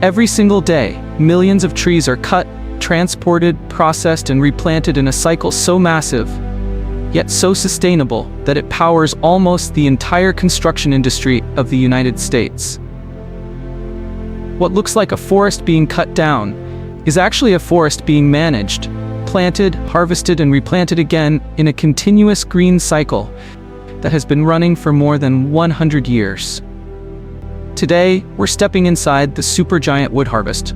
Every single day, millions of trees are cut, transported, processed, and replanted in a cycle so massive, yet so sustainable, that it powers almost the entire construction industry of the United States. What looks like a forest being cut down is actually a forest being managed, planted, harvested, and replanted again in a continuous green cycle that has been running for more than 100 years. Today, we're stepping inside the supergiant wood harvest,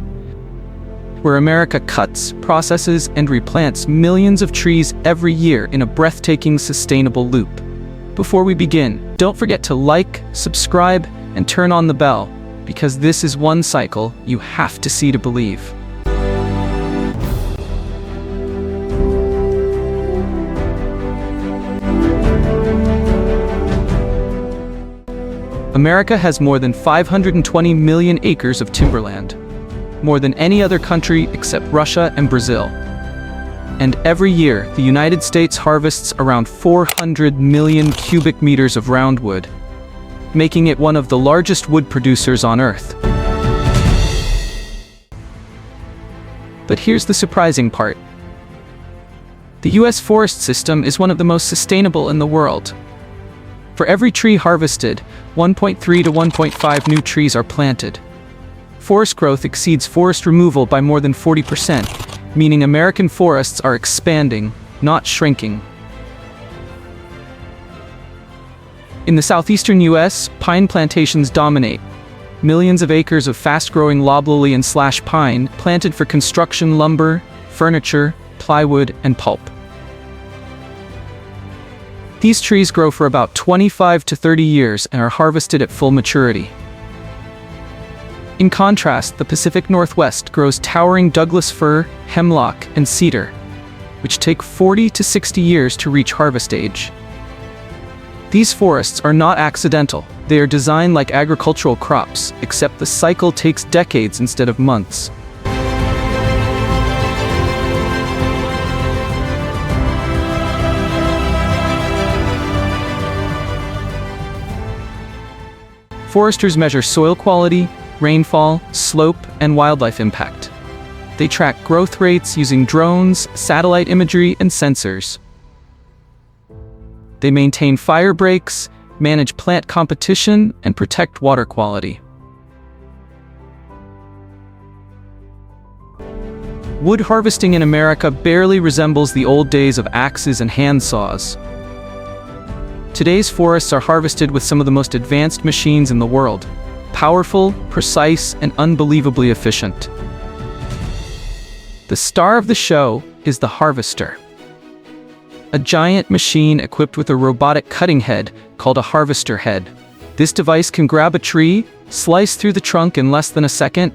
where America cuts, processes, and replants millions of trees every year in a breathtaking, sustainable loop. Before we begin, don't forget to like, subscribe, and turn on the bell, because this is one cycle you have to see to believe. America has more than 520 million acres of timberland, more than any other country except Russia and Brazil. And every year, the United States harvests around 400 million cubic meters of roundwood, making it one of the largest wood producers on Earth. But here's the surprising part. The U.S. forest system is one of the most sustainable in the world. For every tree harvested, 1.3 to 1.5 new trees are planted. Forest growth exceeds forest removal by more than 40%, meaning American forests are expanding, not shrinking. In the southeastern U.S., pine plantations dominate. Millions of acres of fast-growing loblolly and slash pine planted for construction lumber, furniture, plywood, and pulp. These trees grow for about 25 to 30 years and are harvested at full maturity. In contrast, the Pacific Northwest grows towering Douglas fir, hemlock, and cedar, which take 40 to 60 years to reach harvest age. These forests are not accidental. They are designed like agricultural crops, except the cycle takes decades instead of months. Foresters measure soil quality, rainfall, slope, and wildlife impact. They track growth rates using drones, satellite imagery, and sensors. They maintain fire breaks, manage plant competition, and protect water quality. Wood harvesting in America barely resembles the old days of axes and handsaws. Today's forests are harvested with some of the most advanced machines in the world. Powerful, precise, and unbelievably efficient. The star of the show is the harvester. A giant machine equipped with a robotic cutting head called a harvester head. This device can grab a tree, slice through the trunk in less than a second,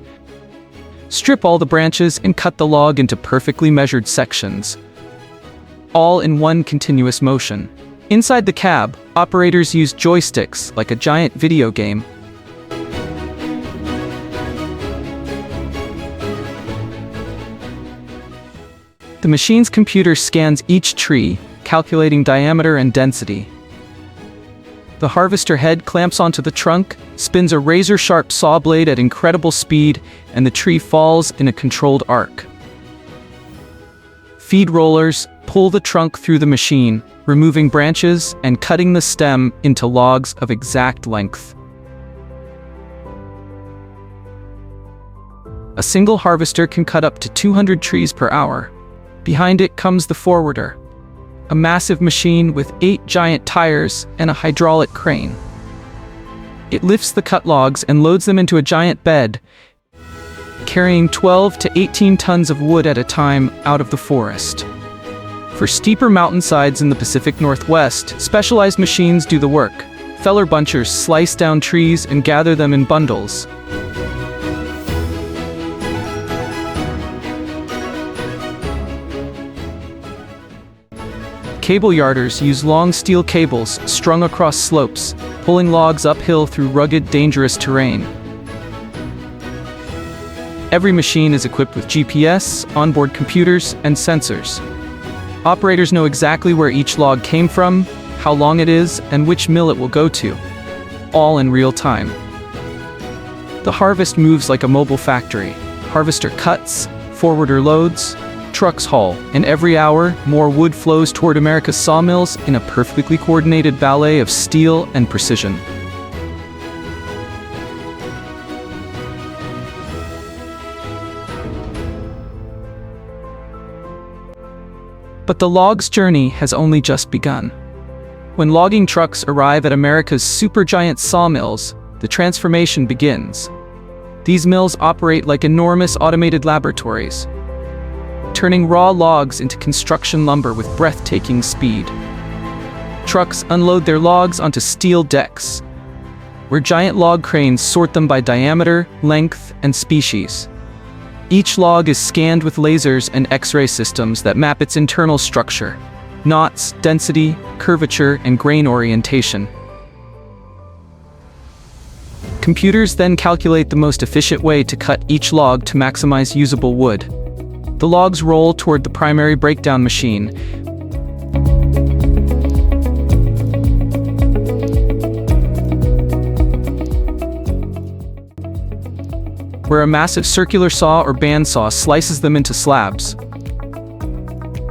strip all the branches, and cut the log into perfectly measured sections, all in one continuous motion. Inside the cab, operators use joysticks like a giant video game. The machine's computer scans each tree, calculating diameter and density. The harvester head clamps onto the trunk, spins a razor-sharp saw blade at incredible speed, and the tree falls in a controlled arc. Feed rollers pull the trunk through the machine, removing branches and cutting the stem into logs of exact length. A single harvester can cut up to 200 trees per hour. Behind it comes the forwarder, a massive machine with 8 giant tires and a hydraulic crane. It lifts the cut logs and loads them into a giant bed, carrying 12 to 18 tons of wood at a time out of the forest. For steeper mountainsides in the Pacific Northwest, specialized machines do the work. Feller bunchers slice down trees and gather them in bundles. Cable yarders use long steel cables strung across slopes, pulling logs uphill through rugged, dangerous terrain. Every machine is equipped with GPS, onboard computers, and sensors. Operators know exactly where each log came from, how long it is, and which mill it will go to, all in real time. the harvest moves like a mobile factory. Harvester cuts, forwarder loads, trucks haul, and every hour, more wood flows toward America's sawmills in a perfectly coordinated ballet of steel and precision. But the log's journey has only just begun. When logging trucks arrive at America's supergiant sawmills, the transformation begins. These mills operate like enormous automated laboratories, turning raw logs into construction lumber with breathtaking speed. Trucks unload their logs onto steel decks, where giant log cranes sort them by diameter, length, and species. Each log is scanned with lasers and X-ray systems that map its internal structure, knots, density, curvature, and grain orientation. Computers then calculate the most efficient way to cut each log to maximize usable wood. The logs roll toward the primary breakdown machine, where a massive circular saw or bandsaw slices them into slabs.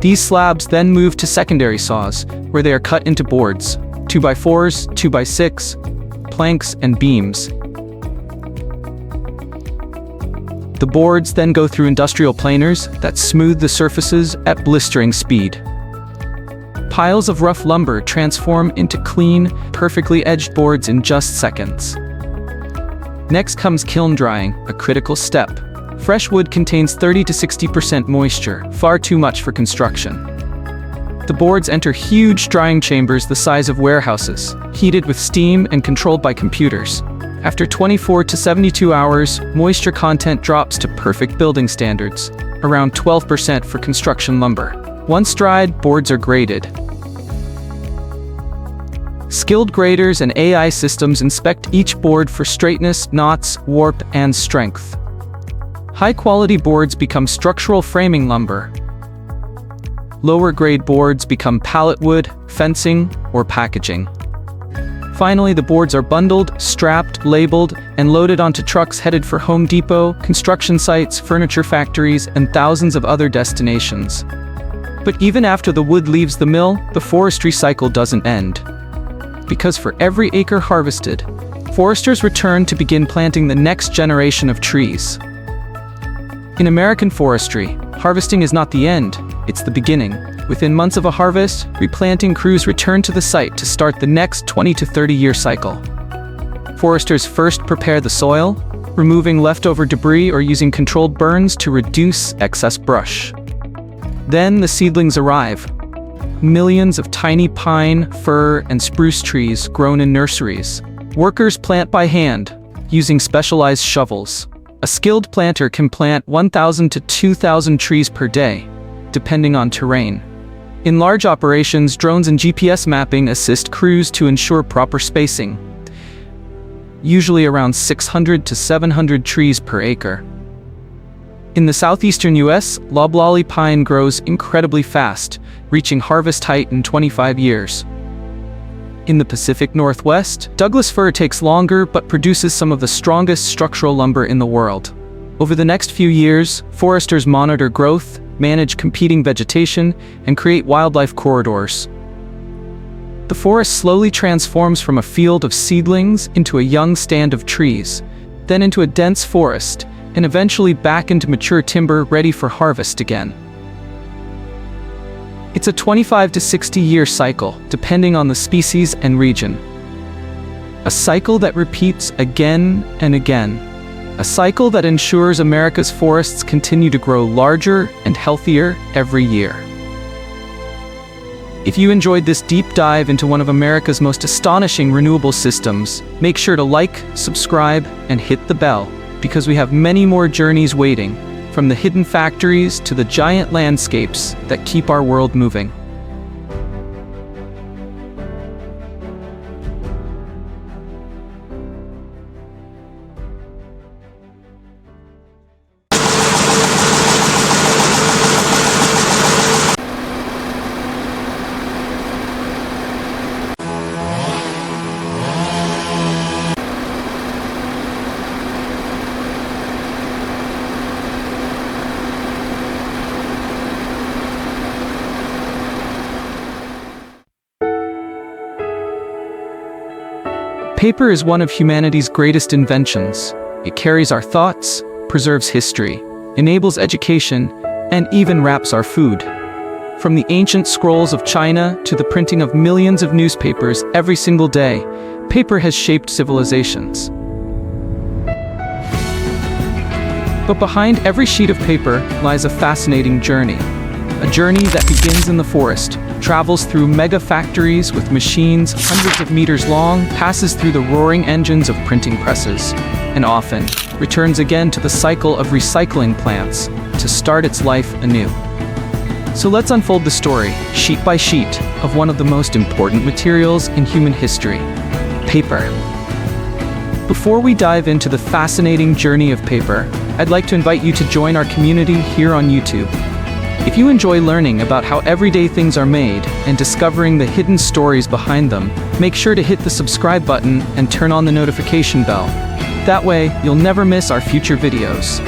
These slabs then move to secondary saws, where they are cut into boards, 2x4s, 2x6, planks, and beams. The boards then go through industrial planers that smooth the surfaces at blistering speed. Piles of rough lumber transform into clean, perfectly edged boards in just seconds. Next comes kiln drying, a critical step. Fresh wood contains 30 to 60% moisture, far too much for construction. The boards enter huge drying chambers the size of warehouses, heated with steam and controlled by computers. After 24 to 72 hours, moisture content drops to perfect building standards, around 12% for construction lumber. Once dried, boards are graded. Skilled graders and AI systems inspect each board for straightness, knots, warp, and strength. High-quality boards become structural framing lumber. Lower-grade boards become pallet wood, fencing, or packaging. Finally, the boards are bundled, strapped, labeled, and loaded onto trucks headed for Home Depot, construction sites, furniture factories, and thousands of other destinations. But even after the wood leaves the mill, the forestry cycle doesn't end. Because for every acre harvested, foresters return to begin planting the next generation of trees. In American forestry, harvesting is not the end, it's the beginning. Within months of a harvest, replanting crews return to the site to start the next 20 to 30-year cycle. Foresters first prepare the soil, removing leftover debris or using controlled burns to reduce excess brush. Then the seedlings arrive. Millions of tiny pine, fir, and spruce trees grown in nurseries. Workers plant by hand, using specialized shovels. A skilled planter can plant 1,000 to 2,000 trees per day, depending on terrain. In large operations, drones and GPS mapping assist crews to ensure proper spacing, usually around 600 to 700 trees per acre. In the southeastern US, loblolly pine grows incredibly fast, reaching harvest height in 25 years. In the Pacific Northwest, Douglas fir takes longer but produces some of the strongest structural lumber in the world. Over the next few years, foresters monitor growth, manage competing vegetation, and create wildlife corridors. The forest slowly transforms from a field of seedlings into a young stand of trees, then into a dense forest, and eventually back into mature timber ready for harvest again. It's a 25 to 60-year cycle, depending on the species and region. A cycle that repeats again and again. A cycle that ensures America's forests continue to grow larger and healthier every year. If you enjoyed this deep dive into one of America's most astonishing renewable systems, make sure to like, subscribe, and hit the bell, because we have many more journeys waiting, from the hidden factories to the giant landscapes that keep our world moving. Paper is one of humanity's greatest inventions. It carries our thoughts, preserves history, enables education, and even wraps our food. From the ancient scrolls of China to the printing of millions of newspapers every single day, paper has shaped civilizations. But behind every sheet of paper lies a fascinating journey. A journey that begins in the forest, travels through mega factories with machines hundreds of meters long, passes through the roaring engines of printing presses, and often returns again to the cycle of recycling plants to start its life anew. So let's unfold the story, sheet by sheet, of one of the most important materials in human history: paper. Before we dive into the fascinating journey of paper, I'd like to invite you to join our community here on YouTube. If you enjoy learning about how everyday things are made and discovering the hidden stories behind them, make sure to hit the subscribe button and turn on the notification bell. That way, you'll never miss our future videos.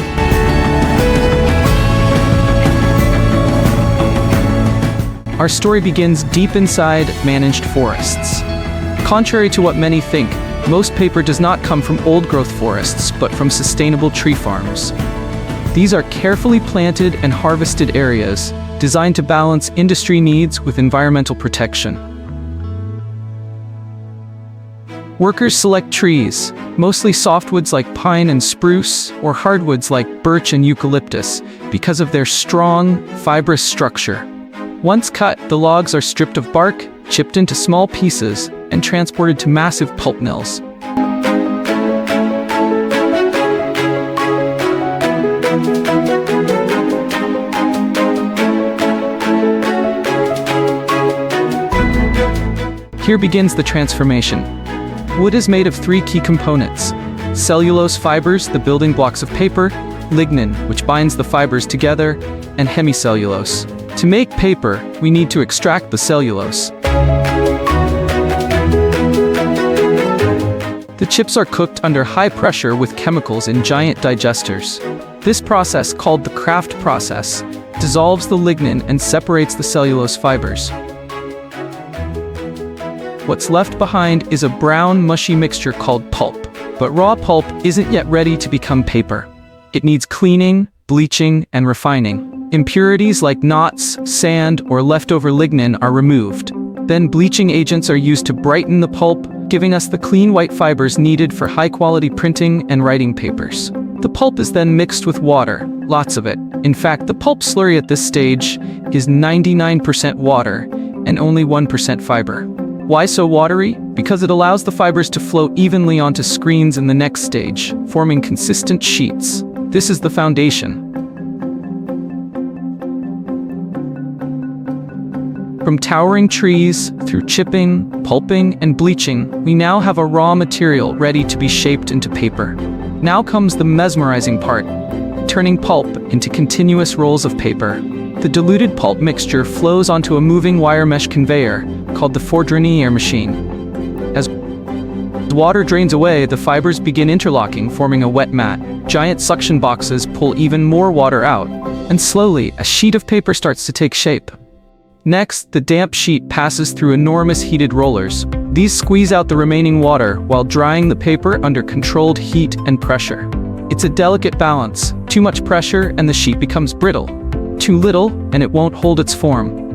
Our story begins deep inside managed forests. Contrary to what many think, most paper does not come from old-growth forests, but from sustainable tree farms. These are carefully planted and harvested areas designed to balance industry needs with environmental protection. Workers select trees, mostly softwoods like pine and spruce, or hardwoods like birch and eucalyptus, because of their strong, fibrous structure. Once cut, the logs are stripped of bark, chipped into small pieces, and transported to massive pulp mills. Here begins the transformation. Wood is made of three key components: cellulose fibers, the building blocks of paper; lignin, which binds the fibers together; and hemicellulose. To make paper, we need to extract the cellulose. The chips are cooked under high pressure with chemicals in giant digesters. This process, called the Kraft process, dissolves the lignin and separates the cellulose fibers. What's left behind is a brown, mushy mixture called pulp. But raw pulp isn't yet ready to become paper. It needs cleaning, bleaching, and refining. Impurities like knots, sand, or leftover lignin are removed. Then bleaching agents are used to brighten the pulp, giving us the clean white fibers needed for high-quality printing and writing papers. The pulp is then mixed with water, lots of it. In fact, the pulp slurry at this stage is 99% water and only 1% fiber. Why so watery? Because it allows the fibers to flow evenly onto screens in the next stage, forming consistent sheets. This is the foundation. From towering trees, through chipping, pulping, and bleaching, we now have a raw material ready to be shaped into paper. Now comes the mesmerizing part, turning pulp into continuous rolls of paper. The diluted pulp mixture flows onto a moving wire mesh conveyor called the Forestry machine. As water drains away, the fibers begin interlocking, forming a wet mat. Giant suction boxes pull even more water out, and slowly, a sheet of paper starts to take shape. Next, the damp sheet passes through enormous heated rollers. These squeeze out the remaining water while drying the paper under controlled heat and pressure. It's a delicate balance. Too much pressure and the sheet becomes brittle. Too little and it won't hold its form.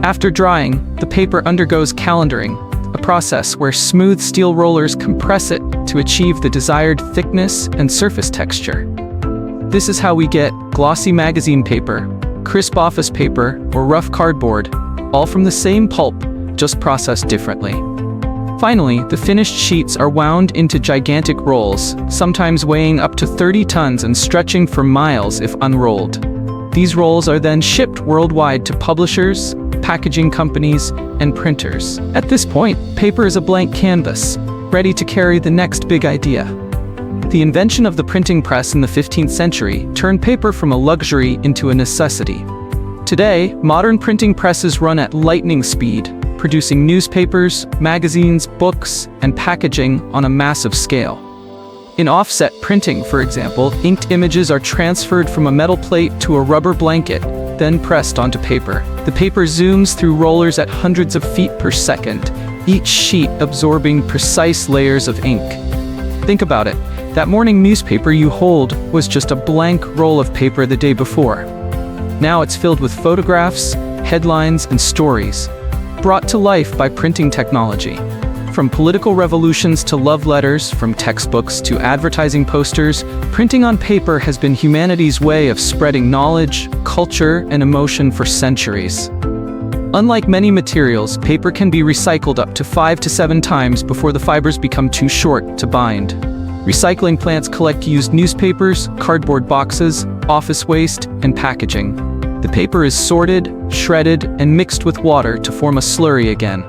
After drying, the paper undergoes calendaring, a process where smooth steel rollers compress it to achieve the desired thickness and surface texture. This is how we get glossy magazine paper, crisp office paper, or rough cardboard, all from the same pulp, just processed differently. Finally, the finished sheets are wound into gigantic rolls, sometimes weighing up to 30 tons and stretching for miles if unrolled. These rolls are then shipped worldwide to publishers, packaging companies, and printers. At this point, paper is a blank canvas, ready to carry the next big idea. The invention of the printing press in the 15th century turned paper from a luxury into a necessity. Today, modern printing presses run at lightning speed, producing newspapers, magazines, books, and packaging on a massive scale. In offset printing, for example, inked images are transferred from a metal plate to a rubber blanket, then pressed onto paper. The paper zooms through rollers at hundreds of feet per second, each sheet absorbing precise layers of ink. Think about it. That morning newspaper you hold was just a blank roll of paper the day before. Now it's filled with photographs, headlines, and stories, brought to life by printing technology. From political revolutions to love letters, from textbooks to advertising posters, printing on paper has been humanity's way of spreading knowledge, culture, and emotion for centuries. Unlike many materials, paper can be recycled up to 5 to 7 times before the fibers become too short to bind. Recycling plants collect used newspapers, cardboard boxes, office waste, and packaging. The paper is sorted, shredded, and mixed with water to form a slurry again.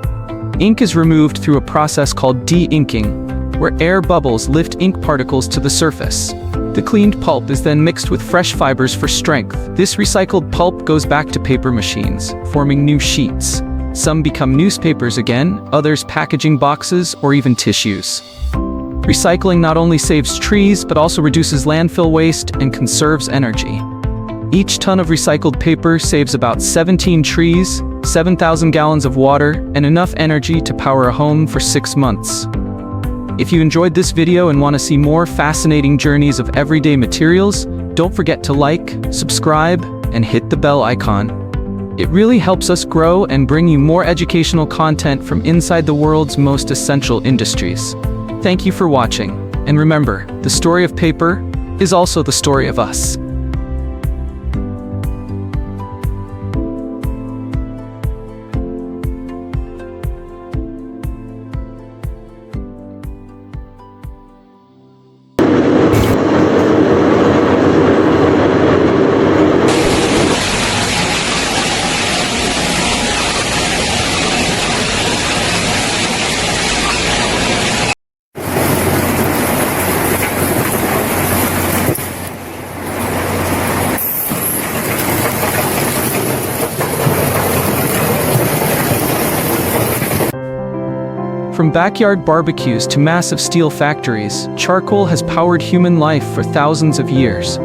Ink is removed through a process called de-inking, where air bubbles lift ink particles to the surface. The cleaned pulp is then mixed with fresh fibers for strength. This recycled pulp goes back to paper machines, forming new sheets. Some become newspapers again, others packaging boxes or even tissues. Recycling not only saves trees, but also reduces landfill waste and conserves energy. Each ton of recycled paper saves about 17 trees, 7,000 gallons of water, and enough energy to power a home for 6 months. If you enjoyed this video and want to see more fascinating journeys of everyday materials, don't forget to like, subscribe, and hit the bell icon. It really helps us grow and bring you more educational content from inside the world's most essential industries. Thank you for watching, and remember, the story of paper is also the story of us. From backyard barbecues to massive steel factories, charcoal has powered human life for thousands of years.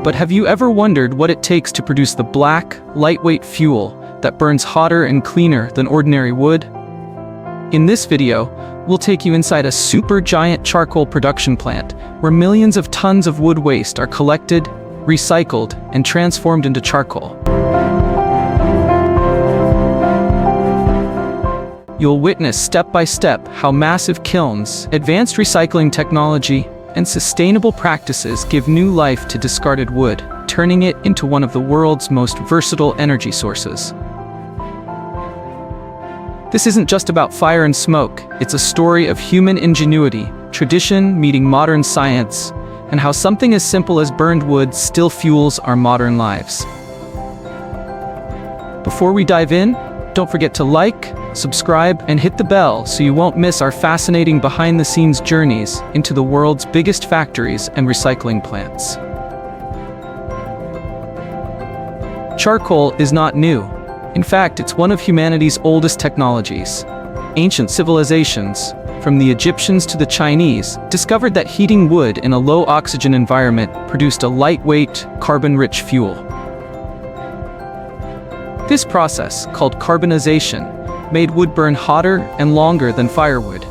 But have you ever wondered what it takes to produce the black, lightweight fuel that burns hotter and cleaner than ordinary wood? In this video, we'll take you inside a supergiant charcoal production plant, where millions of tons of wood waste are collected, recycled, and transformed into charcoal. You'll witness step by step how massive kilns, advanced recycling technology, and sustainable practices give new life to discarded wood, turning it into one of the world's most versatile energy sources. This isn't just about fire and smoke, it's a story of human ingenuity, tradition meeting modern science, and how something as simple as burned wood still fuels our modern lives. Before we dive in, don't forget to like, subscribe, and hit the bell so you won't miss our fascinating behind-the-scenes journeys into the world's biggest factories and recycling plants. Charcoal is not new. In fact, it's one of humanity's oldest technologies. Ancient civilizations, from the Egyptians to the Chinese, discovered that heating wood in a low-oxygen environment produced a lightweight, carbon-rich fuel. This process, called carbonization, made wood burn hotter and longer than firewood.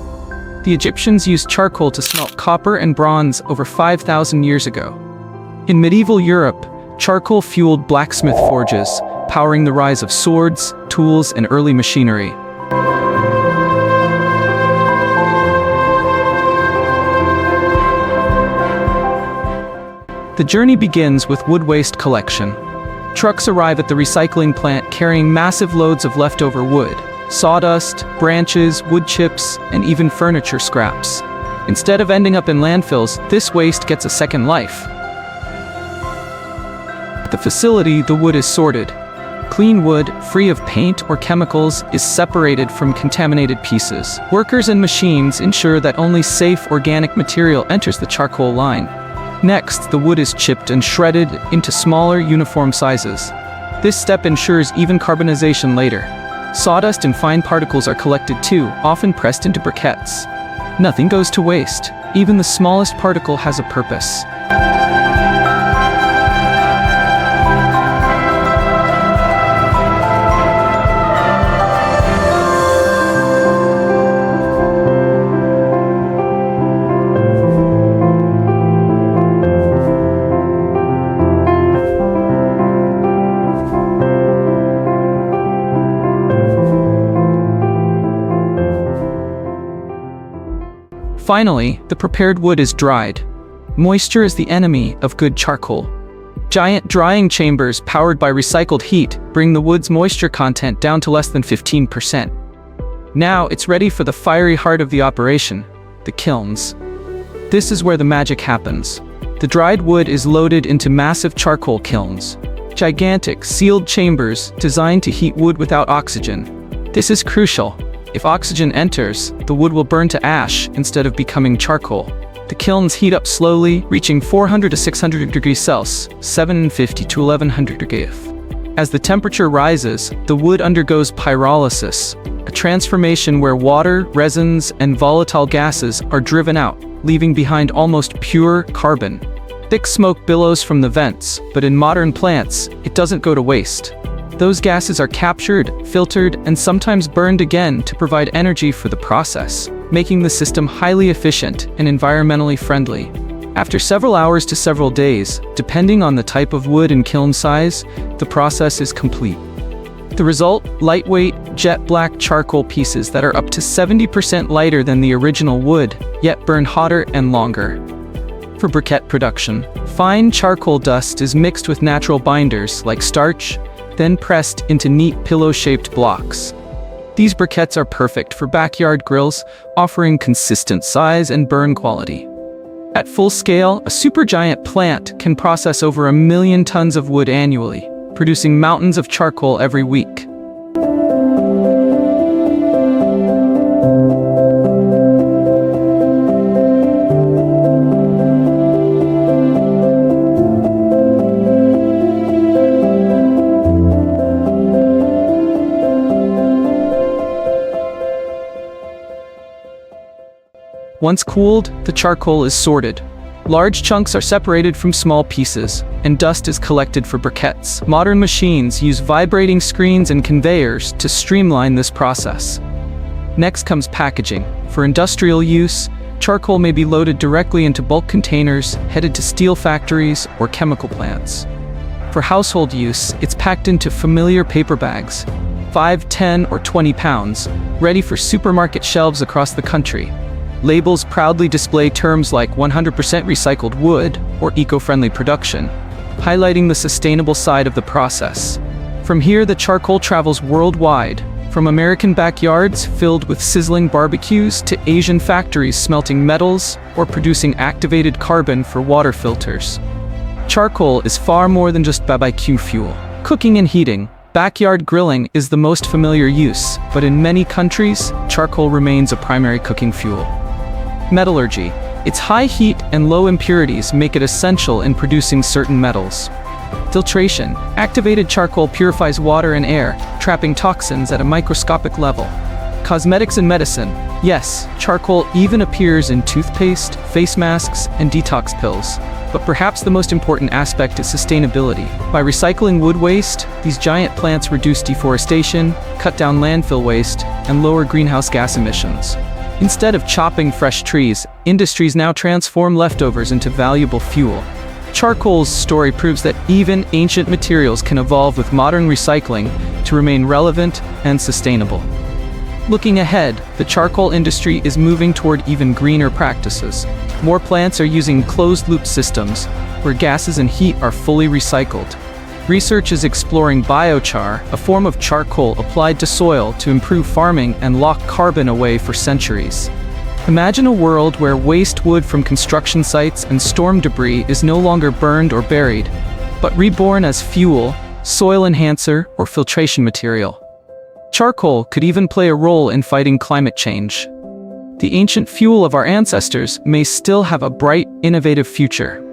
The Egyptians used charcoal to smelt copper and bronze over 5,000 years ago. In medieval Europe, charcoal fueled blacksmith forges, powering the rise of swords, tools, and early machinery. The journey begins with wood waste collection. Trucks arrive at the recycling plant carrying massive loads of leftover wood, sawdust, branches, wood chips, and even furniture scraps. Instead of ending up in landfills, this waste gets a second life. At the facility, the wood is sorted. Clean wood, free of paint or chemicals, is separated from contaminated pieces. Workers and machines ensure that only safe organic material enters the charcoal line. Next, the wood is chipped and shredded into smaller, uniform sizes. This step ensures even carbonization later. Sawdust and fine particles are collected too, often pressed into briquettes. Nothing goes to waste. Even the smallest particle has a purpose. Finally, the prepared wood is dried. Moisture is the enemy of good charcoal. Giant drying chambers powered by recycled heat bring the wood's moisture content down to less than 15%. Now it's ready for the fiery heart of the operation, the kilns. This is where the magic happens. The dried wood is loaded into massive charcoal kilns, gigantic, sealed chambers designed to heat wood without oxygen. This is crucial. If oxygen enters, the wood will burn to ash instead of becoming charcoal. The kilns heat up slowly, reaching 400 to 600 degrees Celsius, 750 to 1100 degrees. As the temperature rises, the wood undergoes pyrolysis, a transformation where water, resins, and volatile gases are driven out, leaving behind almost pure carbon. Thick smoke billows from the vents, but in modern plants, it doesn't go to waste. Those gases are captured, filtered, and sometimes burned again to provide energy for the process, making the system highly efficient and environmentally friendly. After several hours to several days, depending on the type of wood and kiln size, the process is complete. The result? Lightweight, jet black charcoal pieces that are up to 70% lighter than the original wood, yet burn hotter and longer. For briquette production, fine charcoal dust is mixed with natural binders like starch, then pressed into neat pillow-shaped blocks. These briquettes are perfect for backyard grills, offering consistent size and burn quality. At full scale, a supergiant plant can process over 1 million tons of wood annually, producing mountains of charcoal every week. Once cooled, the charcoal is sorted. Large chunks are separated from small pieces, and dust is collected for briquettes. Modern machines use vibrating screens and conveyors to streamline this process. Next comes packaging. For industrial use, charcoal may be loaded directly into bulk containers headed to steel factories or chemical plants. For household use, it's packed into familiar paper bags, 5, 10, or 20 pounds, ready for supermarket shelves across the country. Labels proudly display terms like 100% recycled wood or eco-friendly production, highlighting the sustainable side of the process. From here, the charcoal travels worldwide, from American backyards filled with sizzling barbecues to Asian factories smelting metals or producing activated carbon for water filters. Charcoal is far more than just barbecue fuel. Cooking and heating, backyard grilling is the most familiar use, but in many countries, charcoal remains a primary cooking fuel. Metallurgy. Its high heat and low impurities make it essential in producing certain metals. Filtration. Activated charcoal purifies water and air, trapping toxins at a microscopic level. Cosmetics and medicine. Yes, charcoal even appears in toothpaste, face masks, and detox pills. But perhaps the most important aspect is sustainability. By recycling wood waste, these giant plants reduce deforestation, cut down landfill waste, and lower greenhouse gas emissions. Instead of chopping fresh trees, industries now transform leftovers into valuable fuel. Charcoal's story proves that even ancient materials can evolve with modern recycling to remain relevant and sustainable. Looking ahead, the charcoal industry is moving toward even greener practices. More plants are using closed-loop systems, where gases and heat are fully recycled. Research is exploring biochar, a form of charcoal applied to soil to improve farming and lock carbon away for centuries. Imagine a world where waste wood from construction sites and storm debris is no longer burned or buried, but reborn as fuel, soil enhancer, or filtration material. Charcoal could even play a role in fighting climate change. The ancient fuel of our ancestors may still have a bright, innovative future.